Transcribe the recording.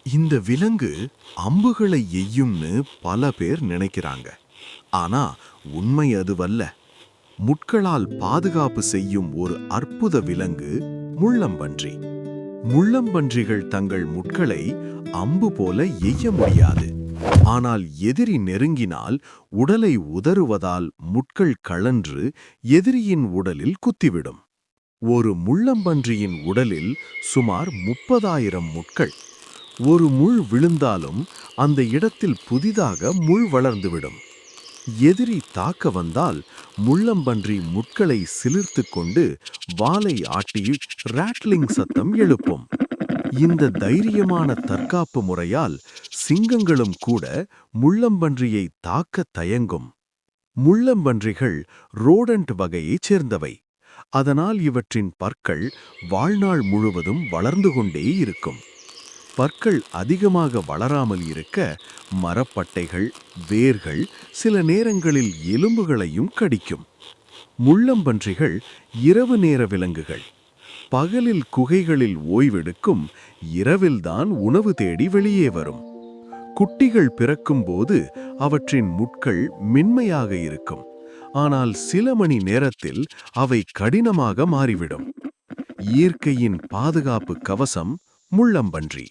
இந்த விலங்கு அம்புகளை எய்யும்னு பல பேர் நினைக்கிறாங்க. ஆனா உண்மை அதுவல்ல. முட்களால் பாதுகாப்பு செய்யும் ஒரு அற்புத விலங்கு முள்ளம்பன்றி. முள்ளம்பன்றிகள் தங்கள் முட்களை அம்பு போல எய்ய முடியாது. ஆனால் எதிரி நெருங்கினால் உடலை உதறுவதால் முட்கள் கழன்று எதிரியின் உடலில் குத்திவிடும். ஒரு முள்ளம்பன்றியின் உடலில் சுமார் 30,000 முட்கள். ஒரு முள் விழுந்தாலும் அந்த இடத்தில் புதிதாக முள் வளர்ந்துவிடும். எதிரி தாக்க வந்தால் முள்ளம்பன்றி முட்களை சிலிர்த்து கொண்டு வாலை ஆட்டி ராட்லிங் சத்தம் எழுப்பும். இந்த தைரியமான தற்காப்பு முறையால் சிங்கங்களும் கூட முள்ளம்பன்றியை தாக்க தயங்கும். முள்ளம்பன்றிகள் ரோடண்ட் வகையைச் சேர்ந்தவை. அதனால் இவற்றின் பற்கள் வாழ்நாள் முழுவதும் வளர்ந்து கொண்டே இருக்கும். பற்கள் அதிகமாக வளராமல் இருக்க மரப்பட்டைகள், வேர்கள், சில நேரங்களில் எலும்புகளையும் கடிக்கும். முள்ளம்பன்றிகள் இரவு நேர விலங்குகள். பகலில் குகைகளில் ஓய்வெடுக்கும், இரவில்தான் உணவு தேடி வெளியே வரும். குட்டிகள் பிறக்கும்போது அவற்றின் முட்கள் மென்மையாக இருக்கும். ஆனால் சில மணி நேரத்தில் அவை கடினமாக மாறிவிடும். இயற்கையின் பாதுகாப்பு கவசம் முள்ளம்பன்றி.